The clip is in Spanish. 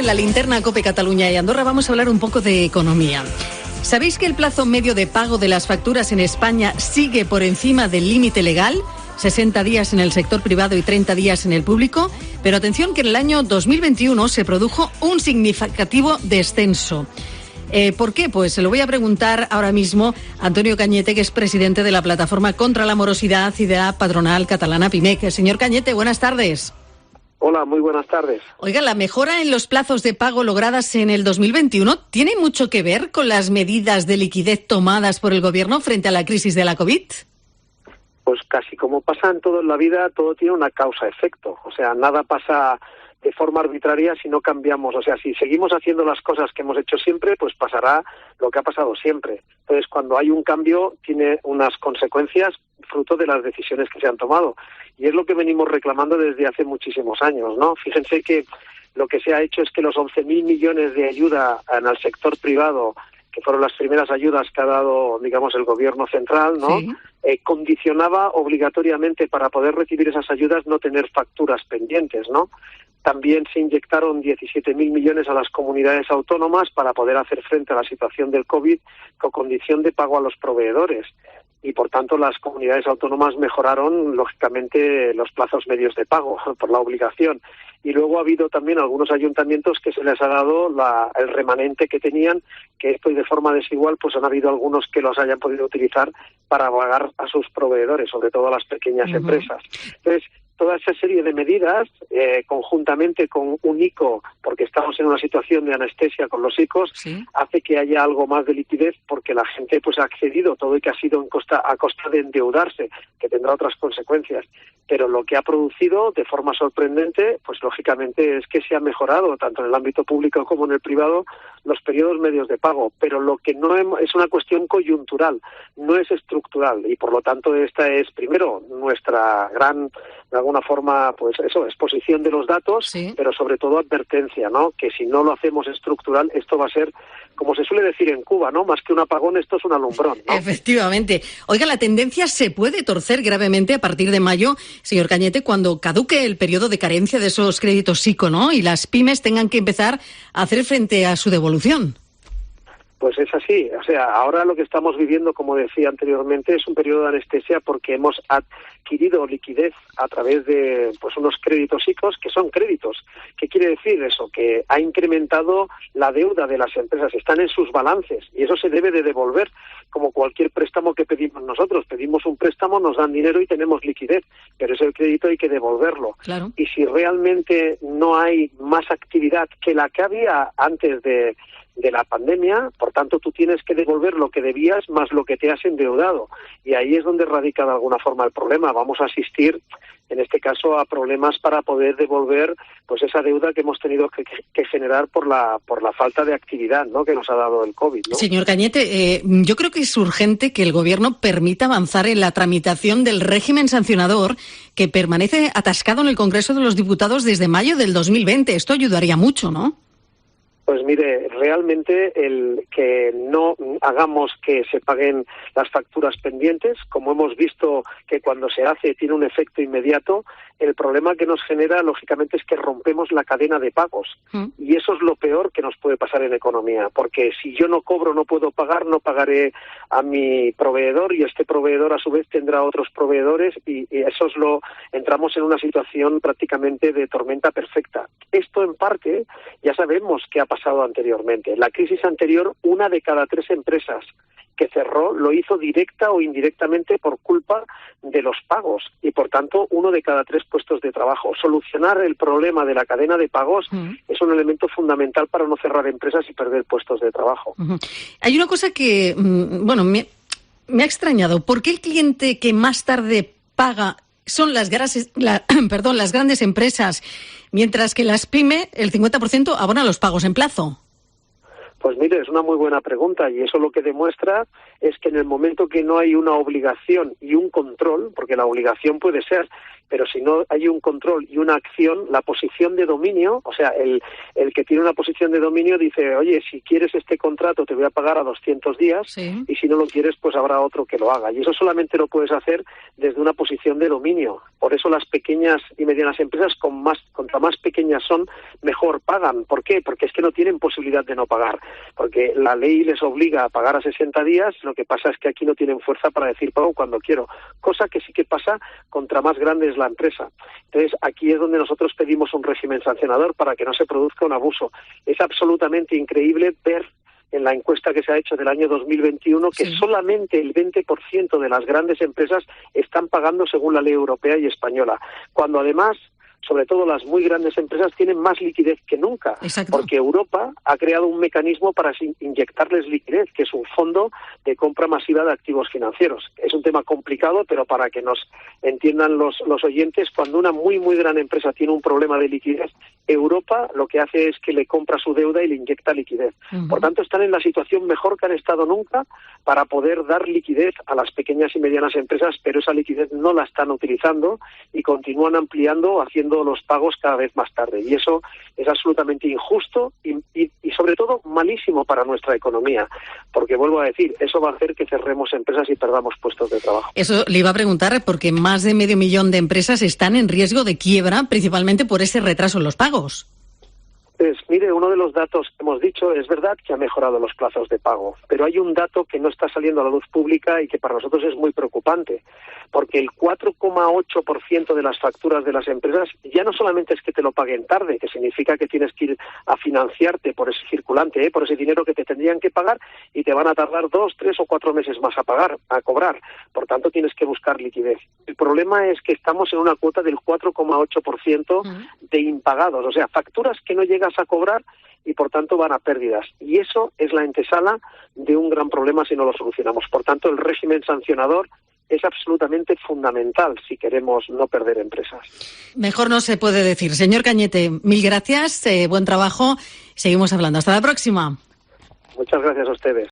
en la linterna COPE Cataluña y Andorra vamos a hablar un poco de economía. ¿Sabéis que el plazo medio de pago de las facturas en España sigue por encima del límite legal? 60 días en el sector privado y 30 días en el público. Pero atención que en el año 2021 se produjo un significativo descenso. ¿Por qué? Pues se lo voy a preguntar ahora mismo a Antonio Cañete, que es presidente de la Plataforma contra la Morosidad y de la patronal catalana PIMEC. Señor Cañete, buenas tardes. Hola, muy buenas tardes. Oiga, ¿la mejora en los plazos de pago logradas en el 2021 tiene mucho que ver con las medidas de liquidez tomadas por el Gobierno frente a la crisis de la COVID? Pues casi como pasa en todo en la vida, todo tiene una causa-efecto. O sea, nada pasa de forma arbitraria si no cambiamos. O sea, si seguimos haciendo las cosas que hemos hecho siempre, pues pasará lo que ha pasado siempre. Entonces, cuando hay un cambio, tiene unas consecuencias fruto de las decisiones que se han tomado. Y es lo que venimos reclamando desde hace muchísimos años, ¿no? Fíjense que lo que se ha hecho es que los 11.000 millones de ayuda en el sector privado, que fueron las primeras ayudas que ha dado, digamos, el Gobierno central, ¿no? Sí. Condicionaba obligatoriamente para poder recibir esas ayudas no tener facturas pendientes, ¿no? También se inyectaron 17.000 millones a las comunidades autónomas para poder hacer frente a la situación del COVID con condición de pago a los proveedores. Y, por tanto, las comunidades autónomas mejoraron, lógicamente, los plazos medios de pago por la obligación. Y luego ha habido también algunos ayuntamientos que se les ha dado el remanente que tenían, que esto y de forma desigual, pues han habido algunos que los hayan podido utilizar para pagar a sus proveedores, sobre todo a las pequeñas empresas. Entonces, toda esa serie de medidas, conjuntamente con un ICO, porque estamos en una situación de anestesia con los ICOs, ¿sí?, hace que haya algo más de liquidez, porque la gente pues ha accedido, todo y que ha sido a costa de endeudarse, que tendrá otras consecuencias. Pero lo que ha producido, de forma sorprendente, pues lógicamente es que se ha mejorado, tanto en el ámbito público como en el privado, los periodos medios de pago. Pero lo que no es una cuestión coyuntural, no es estructural. Y por lo tanto esta es, primero, nuestra gran, de alguna forma, pues eso, exposición de los datos, sí, pero sobre todo advertencia, ¿no? Que si no lo hacemos estructural, esto va a ser, como se suele decir en Cuba, ¿no? Más que un apagón, esto es un alumbrón, ¿no? Efectivamente. Oiga, la tendencia se puede torcer gravemente a partir de mayo, señor Cañete, cuando caduque el periodo de carencia de esos créditos ICO, ¿no? Y las pymes tengan que empezar a hacer frente a su devolución. Pues es así. O sea, ahora lo que estamos viviendo, como decía anteriormente, es un periodo de anestesia porque hemos adquirido liquidez a través de pues unos créditos ICOs que son créditos. ¿Qué quiere decir eso? Que ha incrementado la deuda de las empresas, están en sus balances y eso se debe de devolver, como cualquier préstamo que pedimos nosotros. Pedimos un préstamo, nos dan dinero y tenemos liquidez, pero ese crédito hay que devolverlo. Claro. Y si realmente no hay más actividad que la que había antes de la pandemia, por tanto tú tienes que devolver lo que debías más lo que te has endeudado. Y ahí es donde radica de alguna forma el problema. Vamos a asistir, en este caso, a problemas para poder devolver pues esa deuda que hemos tenido que generar por la falta de actividad, ¿no?, que nos ha dado el COVID, ¿no? Señor Cañete, yo creo que es urgente que el Gobierno permita avanzar en la tramitación del régimen sancionador que permanece atascado en el Congreso de los Diputados desde mayo del 2020. Esto ayudaría mucho, ¿no? Pues mire, realmente el que no hagamos que se paguen las facturas pendientes, como hemos visto que cuando se hace tiene un efecto inmediato, el problema que nos genera, lógicamente, es que rompemos la cadena de pagos. Y eso es lo peor que nos puede pasar en economía, porque si yo no cobro, no puedo pagar, no pagaré a mi proveedor y este proveedor a su vez tendrá otros proveedores y eso es entramos en una situación prácticamente de tormenta perfecta. Esto en parte ya sabemos que ha pasado anteriormente. La crisis anterior, 1 de cada 3 empresas que cerró lo hizo directa o indirectamente por culpa de los pagos y, por tanto, 1 de cada 3 puestos de trabajo. Solucionar el problema de la cadena de pagos es un elemento fundamental para no cerrar empresas y perder puestos de trabajo. Hay una cosa que, me ha extrañado. ¿Por qué el cliente que más tarde paga son las grandes empresas, mientras que las pymes, el 50% abonan los pagos en plazo? Pues mire, es una muy buena pregunta y eso lo que demuestra es que en el momento que no hay una obligación y un control, porque la obligación puede ser, pero si no hay un control y una acción, la posición de dominio, o sea, el que tiene una posición de dominio dice, oye, si quieres este contrato te voy a pagar a 200 días, sí, y si no lo quieres, pues habrá otro que lo haga. Y eso solamente lo puedes hacer desde una posición de dominio. Por eso las pequeñas y medianas empresas, contra más pequeñas son, mejor pagan. ¿Por qué? Porque es que no tienen posibilidad de no pagar. Porque la ley les obliga a pagar a 60 días, lo que pasa es que aquí no tienen fuerza para decir pago cuando quiero. Cosa que sí que pasa contra más grande es la empresa. Entonces, aquí es donde nosotros pedimos un régimen sancionador para que no se produzca un abuso. Es absolutamente increíble ver en la encuesta que se ha hecho del año 2021 que solamente el 20% de las grandes empresas están pagando según la ley europea y española, cuando además, sobre todo las muy grandes empresas, tienen más liquidez que nunca. Exacto. Porque Europa ha creado un mecanismo para inyectarles liquidez, que es un fondo de compra masiva de activos financieros. Es un tema complicado, pero para que nos entiendan los oyentes, cuando una muy gran empresa tiene un problema de liquidez, Europa lo que hace es que le compra su deuda y le inyecta liquidez. Por tanto, están en la situación mejor que han estado nunca para poder dar liquidez a las pequeñas y medianas empresas, pero esa liquidez no la están utilizando y continúan ampliando, haciendo los pagos cada vez más tarde. Y eso es absolutamente injusto y sobre todo malísimo para nuestra economía, porque vuelvo a decir, eso va a hacer que cerremos empresas y perdamos puestos de trabajo. Eso le iba a preguntar, porque más de 500.000 de empresas están en riesgo de quiebra principalmente por ese retraso en los pagos. Pues mire, uno de los datos que hemos dicho, es verdad que ha mejorado los plazos de pago, pero hay un dato que no está saliendo a la luz pública y que para nosotros es muy preocupante, porque el 4,8% de las facturas de las empresas ya no solamente es que te lo paguen tarde, que significa que tienes que ir a financiarte por ese circulante, por ese dinero que te tendrían que pagar, y te van a tardar 2, 3 o 4 meses más a cobrar. Por tanto, tienes que buscar liquidez. El problema es que estamos en una cuota del 4,8% de impagados, o sea, facturas que no llegas a cobrar y por tanto van a pérdidas. Y eso es la antesala de un gran problema si no lo solucionamos. Por tanto, el régimen sancionador es absolutamente fundamental si queremos no perder empresas. Mejor no se puede decir. Señor Cañete, mil gracias, buen trabajo. Seguimos hablando. Hasta la próxima. Muchas gracias a ustedes.